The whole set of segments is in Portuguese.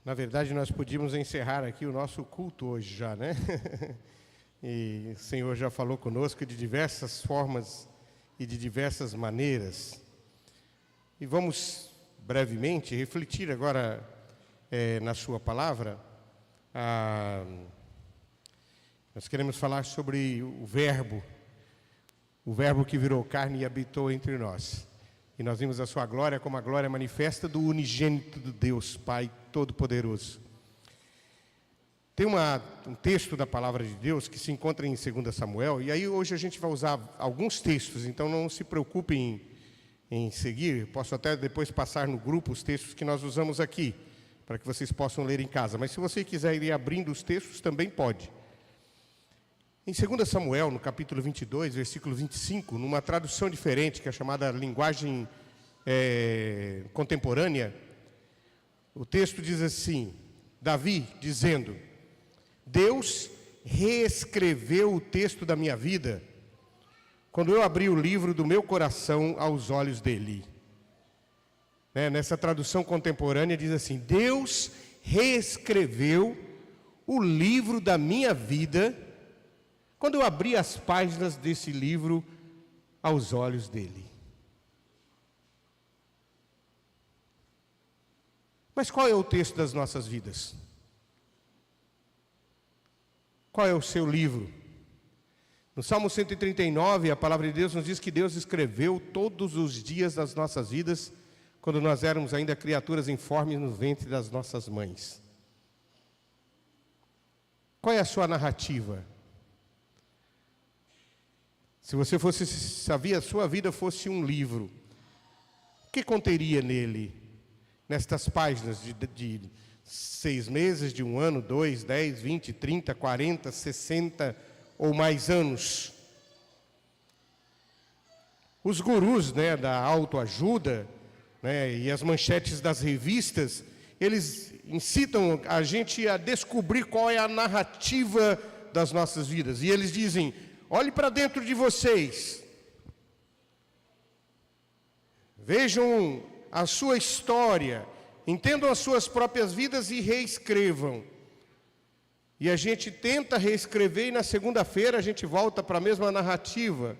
Na verdade, nós podíamos encerrar aqui o nosso culto hoje já, né? E o Senhor já falou conosco de diversas formas e de diversas maneiras. E vamos brevemente refletir agora na sua palavra. Nós queremos falar sobre o Verbo que virou carne e habitou entre nós. E nós vimos a sua glória como a glória manifesta do unigênito de Deus, Pai Todo-Poderoso. Tem um texto da Palavra de Deus que se encontra em 2 Samuel, e aí hoje a gente vai usar alguns textos, então não se preocupem em seguir. Posso até depois passar no grupo os textos que nós usamos aqui, para que vocês possam ler em casa. Mas se você quiser ir abrindo os textos, também pode. Em 2 Samuel, no capítulo 22, versículo 25, numa tradução diferente, que é chamada linguagem contemporânea, o texto diz assim, Davi dizendo, Deus reescreveu o texto da minha vida, quando eu abri o livro do meu coração aos olhos dele. Nessa tradução contemporânea diz assim, Deus reescreveu o livro da minha vida, quando eu abri as páginas desse livro aos olhos dele. Mas qual é o texto das nossas vidas? Qual é o seu livro? No Salmo 139, a palavra de Deus nos diz que Deus escreveu todos os dias das nossas vidas, quando nós éramos ainda criaturas informes no ventre das nossas mães. Qual é a sua narrativa? Se a sua vida fosse um livro, o que conteria nele, nestas páginas de 6 meses, de 1 ano, 2, 10, 20, 30, 40, 60 ou mais anos? Os gurus da autoajuda e as manchetes das revistas, eles incitam a gente a descobrir qual é a narrativa das nossas vidas. E eles dizem, olhe para dentro de vocês, vejam a sua história, entendam as suas próprias vidas e reescrevam. E a gente tenta reescrever e na segunda-feira a gente volta para a mesma narrativa.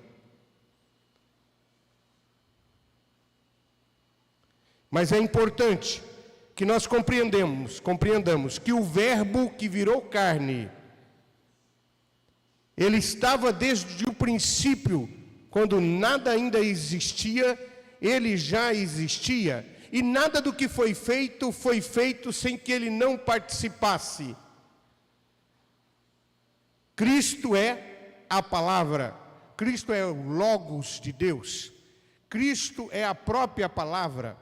Mas é importante que nós compreendamos que o Verbo que virou carne, ele estava desde o princípio, quando nada ainda existia, ele já existia. E nada do que foi feito sem que ele não participasse. Cristo é a palavra, Cristo é o Logos de Deus, Cristo é a própria palavra,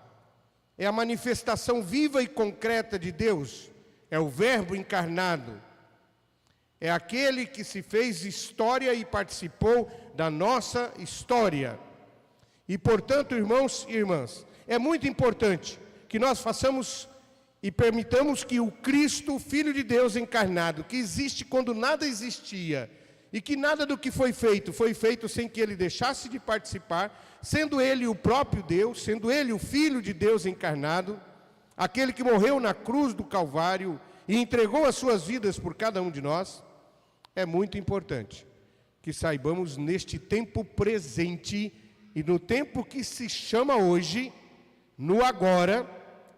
é a manifestação viva e concreta de Deus, é o Verbo encarnado. É aquele que se fez história e participou da nossa história. E, portanto, irmãos e irmãs, é muito importante que nós façamos e permitamos que o Cristo, Filho de Deus encarnado, que existe quando nada existia, e que nada do que foi feito sem que ele deixasse de participar, sendo ele o próprio Deus, sendo ele o Filho de Deus encarnado, aquele que morreu na cruz do Calvário e entregou as suas vidas por cada um de nós. É muito importante que saibamos neste tempo presente e no tempo que se chama hoje, no agora,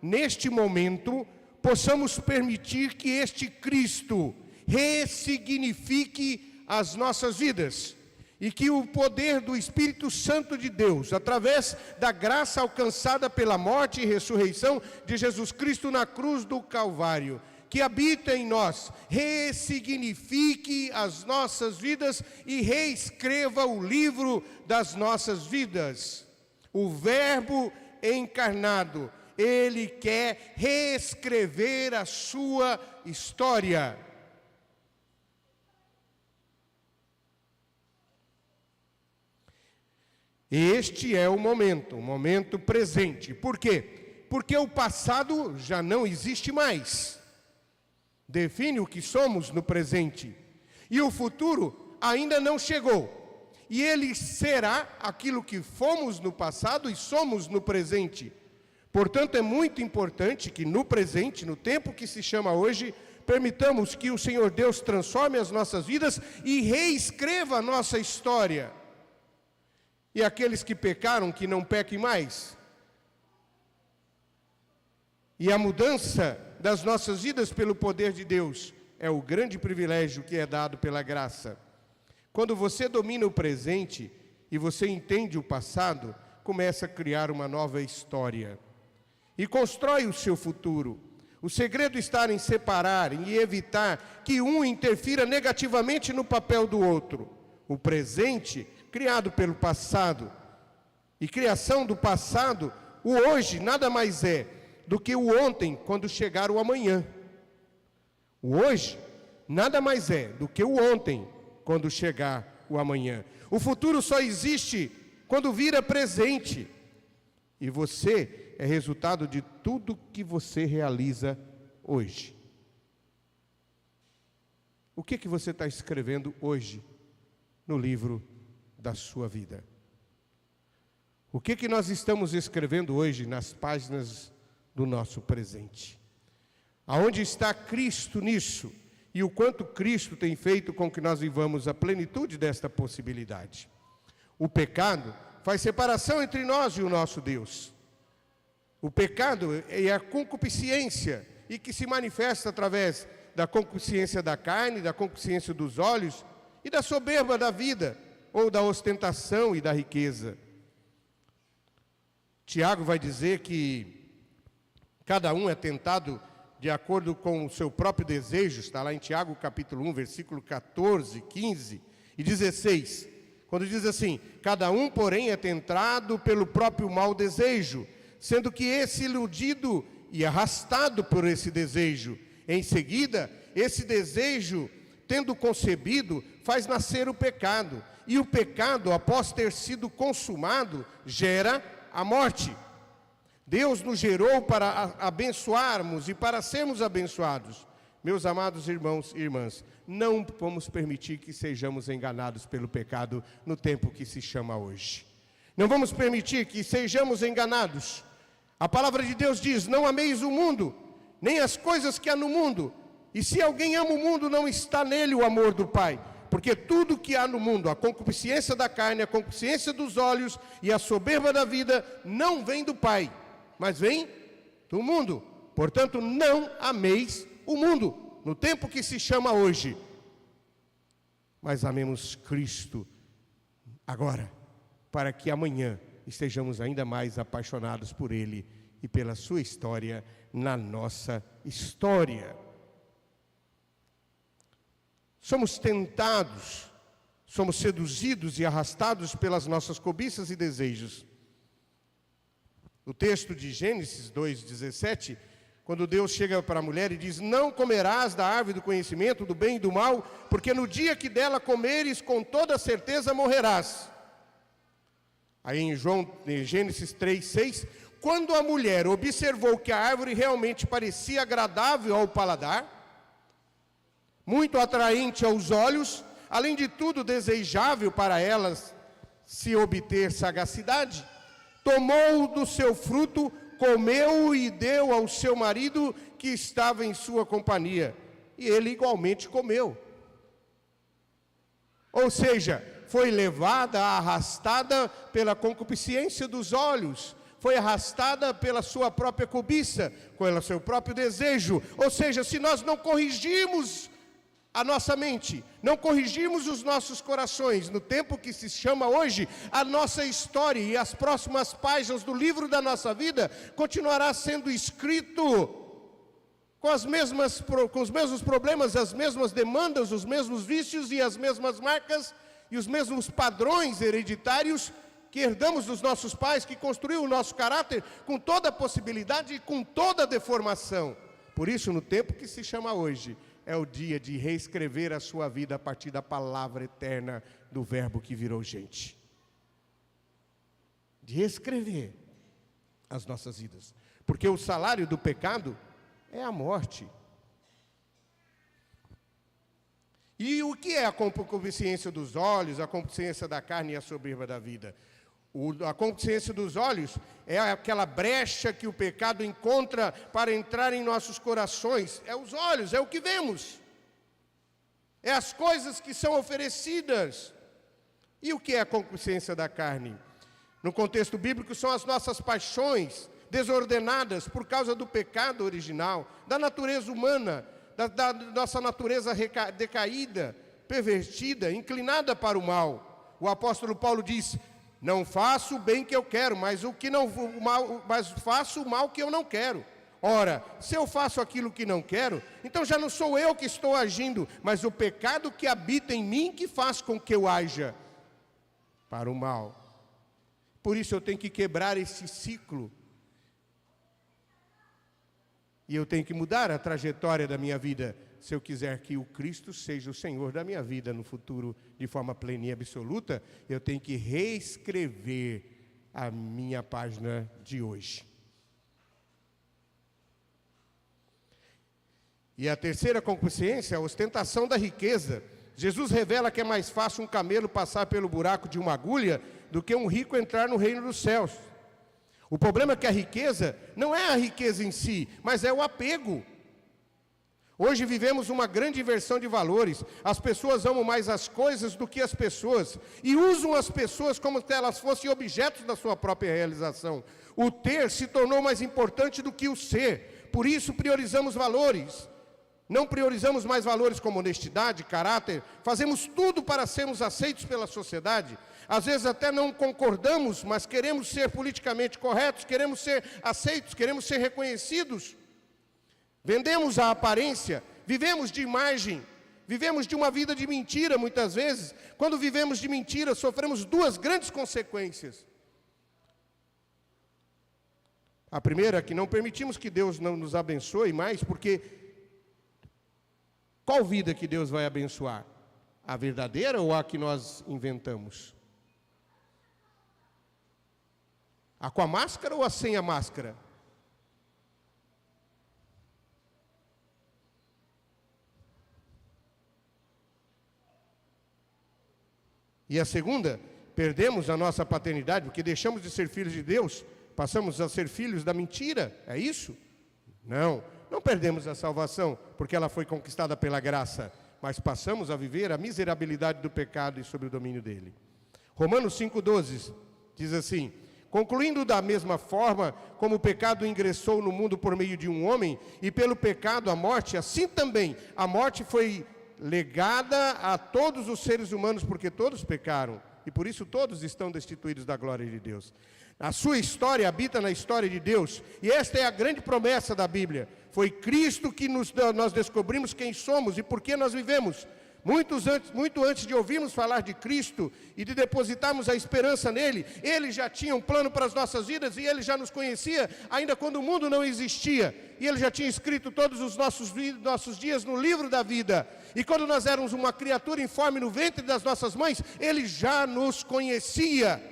neste momento, possamos permitir que este Cristo ressignifique as nossas vidas e que o poder do Espírito Santo de Deus, através da graça alcançada pela morte e ressurreição de Jesus Cristo na cruz do Calvário, que habita em nós, ressignifique as nossas vidas e reescreva o livro das nossas vidas. O Verbo encarnado, ele quer reescrever a sua história. Este é o momento presente. Por quê? Porque o passado já não existe mais. Define o que somos no presente. E o futuro ainda não chegou. E ele será aquilo que fomos no passado e somos no presente. Portanto, é muito importante que no presente, no tempo que se chama hoje, permitamos que o Senhor Deus transforme as nossas vidas e reescreva a nossa história. E aqueles que pecaram, que não pequem mais. E a mudança das nossas vidas pelo poder de Deus é o grande privilégio que é dado pela graça. Quando você domina o presente e você entende o passado, começa a criar uma nova história e constrói o seu futuro. O segredo está em separar e evitar que um interfira negativamente no papel do outro. O presente, criado pelo passado, e criação do passado, o hoje nada mais é do que o ontem, quando chegar o amanhã. O hoje nada mais é do que o ontem, quando chegar o amanhã. O futuro só existe quando vira presente. E você é resultado de tudo que você realiza hoje. O que você está escrevendo hoje no livro da sua vida? O que nós estamos escrevendo hoje nas páginas do nosso presente? Aonde está Cristo nisso? E o quanto Cristo tem feito com que nós vivamos a plenitude desta possibilidade? O pecado faz separação entre nós e o nosso Deus. O pecado é a concupiscência, e que se manifesta através da concupiscência da carne, da concupiscência dos olhos e da soberba da vida, ou da ostentação e da riqueza. Tiago vai dizer que cada um é tentado de acordo com o seu próprio desejo, está lá em Tiago capítulo 1, versículo 14, 15 e 16, quando diz assim: cada um, porém, é tentado pelo próprio mau desejo, sendo que esse iludido e arrastado por esse desejo. Em seguida, esse desejo, tendo concebido, faz nascer o pecado. E o pecado, após ter sido consumado, gera a morte. Deus nos gerou para abençoarmos e para sermos abençoados. Meus amados irmãos e irmãs, não vamos permitir que sejamos enganados pelo pecado no tempo que se chama hoje. Não vamos permitir que sejamos enganados. A palavra de Deus diz: não ameis o mundo, nem as coisas que há no mundo. E se alguém ama o mundo, não está nele o amor do Pai. Porque tudo que há no mundo, a concupiscência da carne, a concupiscência dos olhos e a soberba da vida, não vem do Pai, mas vem do mundo. Portanto, não ameis o mundo, no tempo que se chama hoje. Mas amemos Cristo agora, para que amanhã estejamos ainda mais apaixonados por Ele e pela sua história na nossa história. Somos tentados, somos seduzidos e arrastados pelas nossas cobiças e desejos. O texto de Gênesis 2:17, quando Deus chega para a mulher e diz: não comerás da árvore do conhecimento do bem e do mal, porque no dia que dela comeres, com toda certeza morrerás. Aí em Gênesis 3:6, quando a mulher observou que a árvore realmente parecia agradável ao paladar, muito atraente aos olhos, além de tudo desejável para elas se obter sagacidade, tomou do seu fruto, comeu e deu ao seu marido que estava em sua companhia, e ele igualmente comeu. Ou seja, foi levada, arrastada pela concupiscência dos olhos, foi arrastada pela sua própria cobiça, pelo seu próprio desejo. Ou seja, se nós não corrigirmos a nossa mente, não corrigirmos os nossos corações, no tempo que se chama hoje, a nossa história e as próximas páginas do livro da nossa vida continuará sendo escrito com os mesmos problemas, as mesmas demandas, os mesmos vícios e as mesmas marcas e os mesmos padrões hereditários que herdamos dos nossos pais, que construiu o nosso caráter, com toda a possibilidade e com toda a deformação. Por isso, no tempo que se chama hoje, é o dia de reescrever a sua vida a partir da palavra eterna do verbo que virou gente. De reescrever as nossas vidas. Porque o salário do pecado é a morte. E o que é a concupiscência dos olhos, a concupiscência da carne e a soberba da vida? A consciência dos olhos é aquela brecha que o pecado encontra para entrar em nossos corações. É os olhos, é o que vemos. É as coisas que são oferecidas. E o que é a consciência da carne? No contexto bíblico, são as nossas paixões desordenadas por causa do pecado original, da natureza humana, da nossa natureza decaída, pervertida, inclinada para o mal. O apóstolo Paulo diz: não faço o bem que eu quero, mas faço o mal que eu não quero. Ora, se eu faço aquilo que não quero, então já não sou eu que estou agindo, mas o pecado que habita em mim que faz com que eu haja para o mal. Por isso eu tenho que quebrar esse ciclo. E eu tenho que mudar a trajetória da minha vida, se eu quiser que o Cristo seja o Senhor da minha vida no futuro, de forma plena e absoluta. Eu tenho que reescrever a minha página de hoje. E a terceira consciência é a ostentação da riqueza. Jesus revela que é mais fácil um camelo passar pelo buraco de uma agulha do que um rico entrar no reino dos céus. O problema é que a riqueza não é a riqueza em si, mas é o apego. Hoje vivemos uma grande inversão de valores. As pessoas amam mais as coisas do que as pessoas e usam as pessoas como se elas fossem objetos da sua própria realização. O ter se tornou mais importante do que o ser. Por isso priorizamos valores. Não priorizamos mais valores como honestidade, caráter. Fazemos tudo para sermos aceitos pela sociedade. Às vezes até não concordamos, mas queremos ser politicamente corretos, queremos ser aceitos, queremos ser reconhecidos. Vendemos a aparência, vivemos de imagem, vivemos de uma vida de mentira muitas vezes. Quando vivemos de mentira, sofremos duas grandes consequências. A primeira é que não permitimos que Deus não nos abençoe mais, porque qual vida que Deus vai abençoar? A verdadeira ou a que nós inventamos? A com a máscara ou a sem a máscara? E a segunda, perdemos a nossa paternidade, porque deixamos de ser filhos de Deus, passamos a ser filhos da mentira, é isso? Não, não perdemos a salvação, porque ela foi conquistada pela graça, mas passamos a viver a miserabilidade do pecado e sob o domínio dele. Romanos 5,12 diz assim: concluindo da mesma forma como o pecado ingressou no mundo por meio de um homem, e pelo pecado a morte, assim também a morte foi legada a todos os seres humanos, porque todos pecaram, e por isso todos estão destituídos da glória de Deus. A sua história habita na história de Deus, e esta é a grande promessa da Bíblia. Foi Cristo que nós descobrimos quem somos e por que nós vivemos. Muito antes de ouvirmos falar de Cristo e de depositarmos a esperança nele, Ele já tinha um plano para as nossas vidas e Ele já nos conhecia, ainda quando o mundo não existia. E Ele já tinha escrito todos os nossos dias no livro da vida. E quando nós éramos uma criatura informe no ventre das nossas mães, Ele já nos conhecia.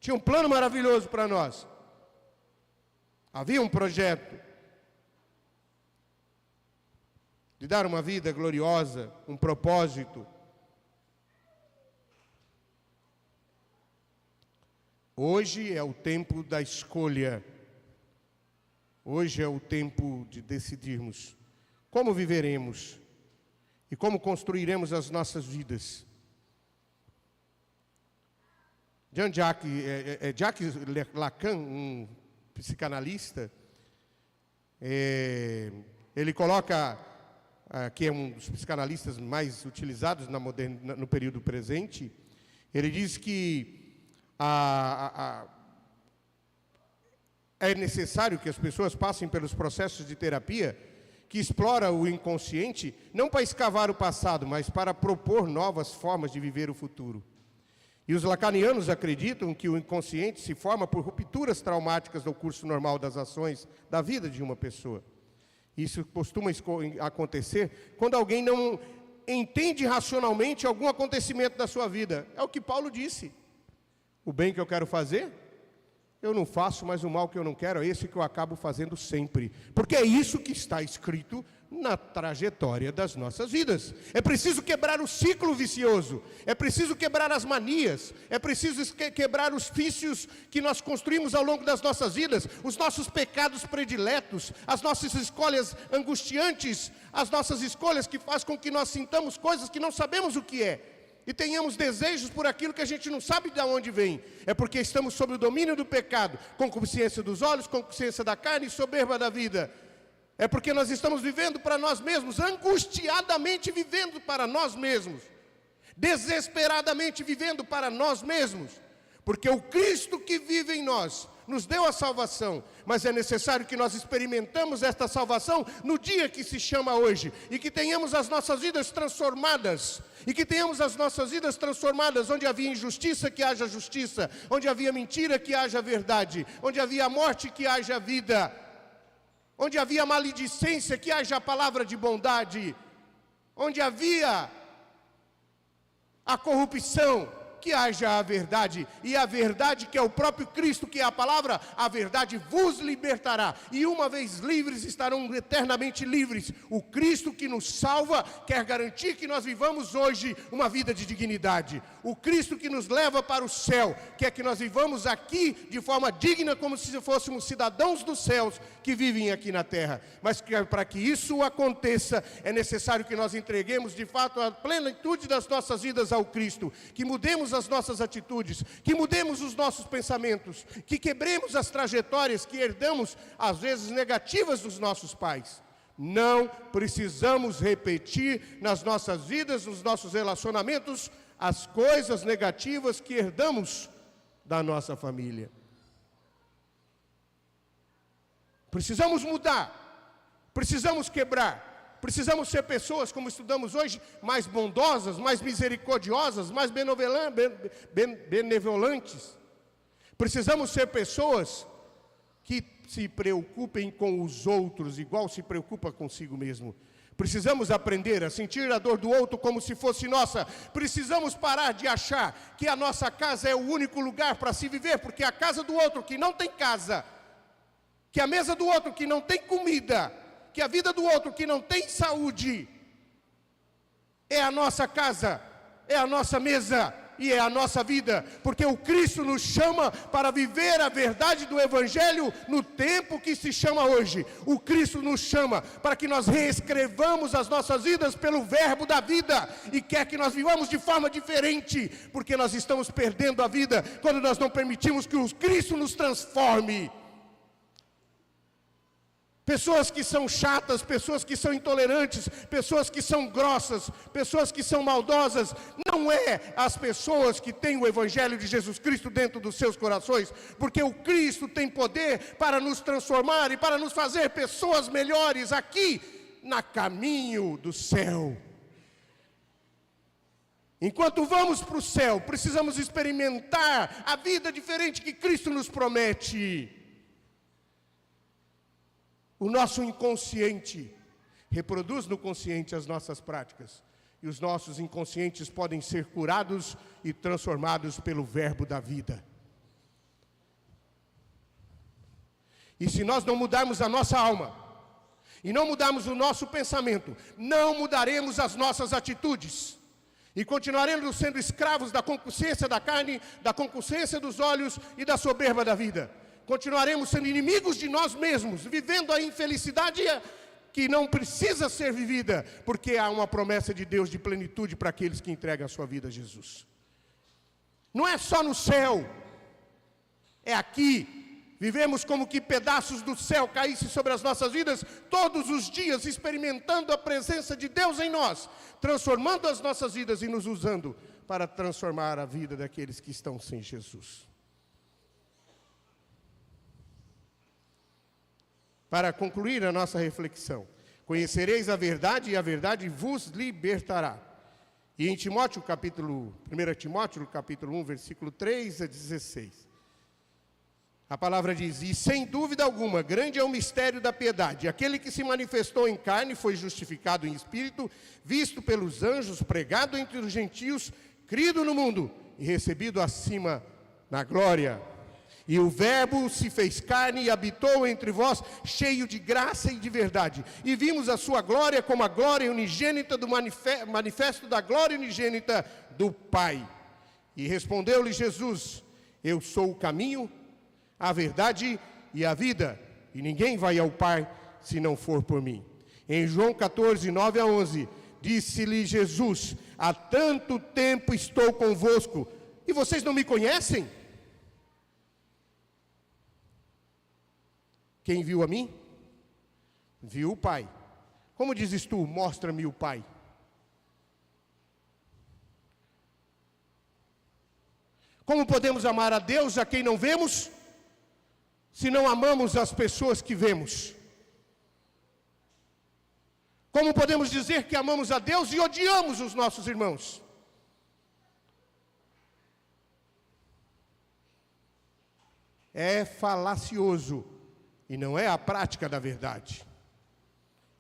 Tinha um plano maravilhoso para nós. Havia um projeto de dar uma vida gloriosa, um propósito. Hoje é o tempo da escolha. Hoje é o tempo de decidirmos como viveremos e como construiremos as nossas vidas. Jacques Lacan, um psicanalista, ele coloca, que é um dos psicanalistas mais utilizados no período presente, ele diz que é necessário que as pessoas passem pelos processos de terapia que explora o inconsciente, não para escavar o passado, mas para propor novas formas de viver o futuro. E os lacanianos acreditam que o inconsciente se forma por rupturas traumáticas do curso normal das ações da vida de uma pessoa. Isso costuma acontecer quando alguém não entende racionalmente algum acontecimento da sua vida. É o que Paulo disse. O bem que eu quero fazer, eu não faço, mas o mal que eu não quero é esse que eu acabo fazendo sempre. Porque é isso que está escrito na trajetória das nossas vidas. É preciso quebrar o ciclo vicioso, é preciso quebrar as manias, é preciso quebrar os vícios que nós construímos ao longo das nossas vidas, os nossos pecados prediletos, as nossas escolhas angustiantes, as nossas escolhas que fazem com que nós sintamos coisas que não sabemos o que é. E tenhamos desejos por aquilo que a gente não sabe de onde vem. É porque estamos sob o domínio do pecado, concupiscência dos olhos, concupiscência da carne e soberba da vida. É porque nós estamos vivendo para nós mesmos, angustiadamente vivendo para nós mesmos, desesperadamente vivendo para nós mesmos, porque o Cristo que vive em nós nos deu a salvação, mas é necessário que nós experimentamos esta salvação no dia que se chama hoje, e que tenhamos as nossas vidas transformadas, onde havia injustiça, que haja justiça, onde havia mentira, que haja verdade, onde havia morte, que haja vida, onde havia maledicência, que haja a palavra de bondade, onde havia a corrupção, que haja a verdade, e a verdade que é o próprio Cristo, que é a palavra, a verdade vos libertará, e uma vez livres, estarão eternamente livres. O Cristo que nos salva, quer garantir que nós vivamos hoje uma vida de dignidade. O Cristo que nos leva para o céu, quer que nós vivamos aqui de forma digna, como se fôssemos cidadãos dos céus, que vivem aqui na terra. Mas para que isso aconteça, é necessário que nós entreguemos de fato a plenitude das nossas vidas ao Cristo, que mudemos as nossas atitudes, que mudemos os nossos pensamentos, que quebremos as trajetórias que herdamos, às vezes negativas, dos nossos pais. Não precisamos repetir nas nossas vidas, nos nossos relacionamentos, as coisas negativas que herdamos da nossa família. Precisamos mudar, precisamos quebrar. Precisamos ser pessoas, como estudamos hoje, mais bondosas, mais misericordiosas, mais benevolentes. Precisamos ser pessoas que se preocupem com os outros, igual se preocupa consigo mesmo. Precisamos aprender a sentir a dor do outro como se fosse nossa. Precisamos parar de achar que a nossa casa é o único lugar para se viver, porque a casa do outro que não tem casa, que a mesa do outro que não tem comida, que a vida do outro que não tem saúde, é a nossa casa, é a nossa mesa e é a nossa vida, porque o Cristo nos chama para viver a verdade do Evangelho no tempo que se chama hoje. O Cristo nos chama para que nós reescrevamos as nossas vidas pelo verbo da vida, e quer que nós vivamos de forma diferente, porque nós estamos perdendo a vida quando nós não permitimos que o Cristo nos transforme. Pessoas que são chatas, pessoas que são intolerantes, pessoas que são grossas, pessoas que são maldosas, não é as pessoas que têm o Evangelho de Jesus Cristo dentro dos seus corações, porque o Cristo tem poder para nos transformar e para nos fazer pessoas melhores aqui, na caminho do céu. Enquanto vamos para o céu, precisamos experimentar a vida diferente que Cristo nos promete. O nosso inconsciente reproduz no consciente as nossas práticas, e os nossos inconscientes podem ser curados e transformados pelo verbo da vida. E se nós não mudarmos a nossa alma, e não mudarmos o nosso pensamento, não mudaremos as nossas atitudes, e continuaremos sendo escravos da concupiscência da carne, da concupiscência dos olhos e da soberba da vida. Continuaremos sendo inimigos de nós mesmos, vivendo a infelicidade que não precisa ser vivida, porque há uma promessa de Deus de plenitude para aqueles que entregam a sua vida a Jesus. Não é só no céu, é aqui. Vivemos como que pedaços do céu caíssem sobre as nossas vidas todos os dias, experimentando a presença de Deus em nós, transformando as nossas vidas e nos usando para transformar a vida daqueles que estão sem Jesus. Para concluir a nossa reflexão, conhecereis a verdade e a verdade vos libertará. E em Timóteo, 1 Timóteo, capítulo 1, versículo 3 a 16. A palavra diz: e sem dúvida alguma, grande é o mistério da piedade. Aquele que se manifestou em carne foi justificado em espírito, visto pelos anjos, pregado entre os gentios, crido no mundo e recebido acima na glória. E o Verbo se fez carne e habitou entre vós, cheio de graça e de verdade. E vimos a sua glória como a glória unigênita do manifesto da glória unigênita do Pai. E respondeu-lhe Jesus: eu sou o caminho, a verdade e a vida, e ninguém vai ao Pai se não for por mim. Em João 14, 9 a 11, disse-lhe Jesus: há tanto tempo estou convosco, e vocês não me conhecem? Quem viu a mim, viu o Pai. Como dizes tu, mostra-me o Pai? Como podemos amar a Deus a quem não vemos, se não amamos as pessoas que vemos? Como podemos dizer que amamos a Deus e odiamos os nossos irmãos? É falacioso e não é a prática da verdade.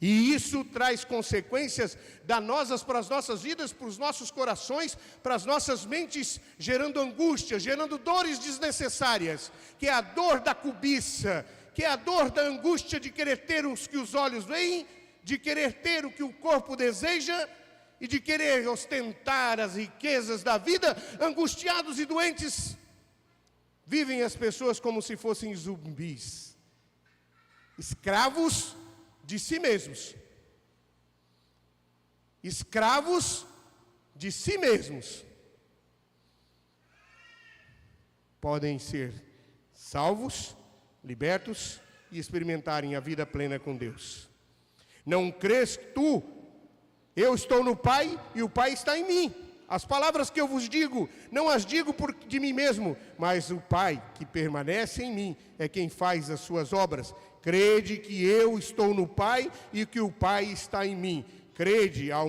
E isso traz consequências danosas para as nossas vidas, para os nossos corações, para as nossas mentes, gerando angústia, gerando dores desnecessárias, que é a dor da cobiça, que é a dor da angústia de querer ter o que os olhos veem, de querer ter o que o corpo deseja e de querer ostentar as riquezas da vida. Angustiados e doentes, vivem as pessoas como se fossem zumbis, escravos de si mesmos, escravos de si mesmos. Podem ser salvos, libertos e experimentarem a vida plena com Deus. Não crês tu? Eu estou no Pai e o Pai está em mim. As palavras que eu vos digo, não as digo de mim mesmo, mas o Pai que permanece em mim é quem faz as suas obras. Crede que eu estou no Pai e que o Pai está em mim. Crede, ao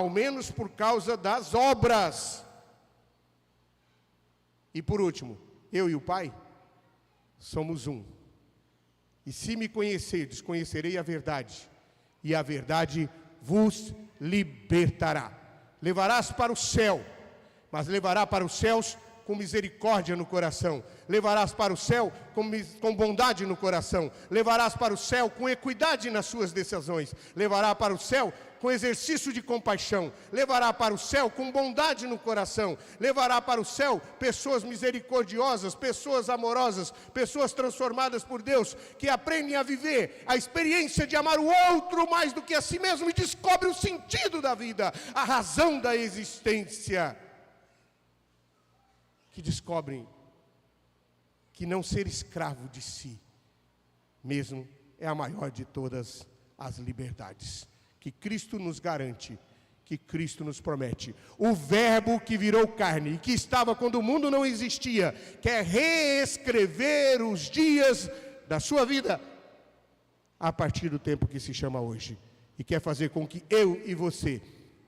menos por causa das obras. E por último, eu e o Pai somos um. E se me conhecerdes, conhecerei a verdade, e a verdade vos libertará. Levarás para o céu, mas levará para os céus com misericórdia no coração. Levarás para o céu com bondade no coração. Levarás para o céu com equidade nas suas decisões. Levará para o céu com exercício de compaixão. Levará para o céu com bondade no coração. Levará para o céu pessoas misericordiosas, pessoas amorosas, pessoas transformadas por Deus, que aprendem a viver a experiência de amar o outro mais do que a si mesmo e descobrem o sentido da vida, a razão da existência. Que descobrem que não ser escravo de si mesmo é a maior de todas as liberdades, que Cristo nos garante, que Cristo nos promete. O Verbo que virou carne e que estava quando o mundo não existia, quer reescrever os dias da sua vida a partir do tempo que se chama hoje, e quer fazer com que eu e você,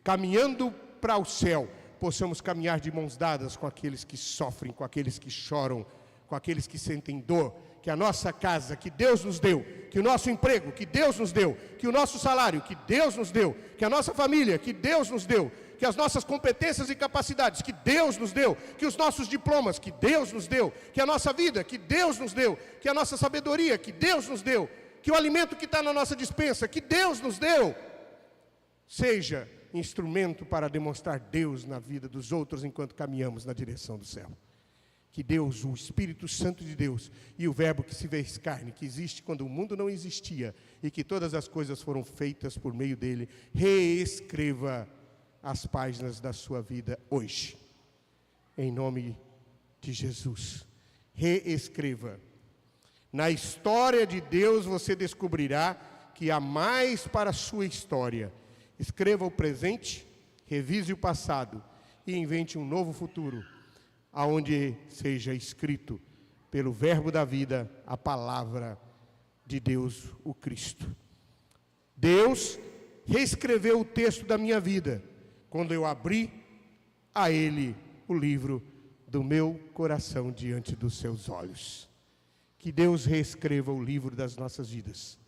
caminhando para o céu, possamos caminhar de mãos dadas com aqueles que sofrem, com aqueles que choram, com aqueles que sentem dor. Que a nossa casa, que Deus nos deu, que o nosso emprego, que Deus nos deu, que o nosso salário, que Deus nos deu, que a nossa família, que Deus nos deu, que as nossas competências e capacidades, que Deus nos deu, que os nossos diplomas, que Deus nos deu, que a nossa vida, que Deus nos deu, que a nossa sabedoria, que Deus nos deu, que o alimento que está na nossa despensa, que Deus nos deu, seja instrumento para demonstrar Deus na vida dos outros enquanto caminhamos na direção do céu. Que Deus, o Espírito Santo de Deus e o Verbo que se fez carne, que existe quando o mundo não existia e que todas as coisas foram feitas por meio dele, reescreva as páginas da sua vida hoje, em nome de Jesus. Reescreva. Na história de Deus você descobrirá que há mais para a sua história. Escreva o presente, revise o passado e invente um novo futuro, aonde seja escrito pelo Verbo da vida a palavra de Deus, o Cristo. Deus reescreveu o texto da minha vida quando eu abri a Ele o livro do meu coração diante dos seus olhos. Que Deus reescreva o livro das nossas vidas.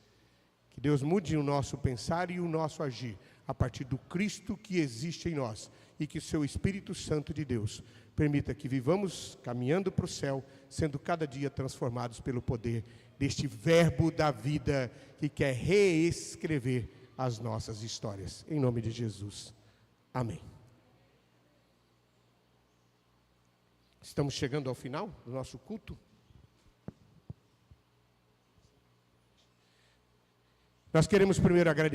Que Deus mude o nosso pensar e o nosso agir a partir do Cristo que existe em nós, e que o seu Espírito Santo de Deus permita que vivamos caminhando para o céu, sendo cada dia transformados pelo poder deste verbo da vida que quer reescrever as nossas histórias. Em nome de Jesus. Amém. Estamos chegando ao final do nosso culto. Nós queremos primeiro agradecer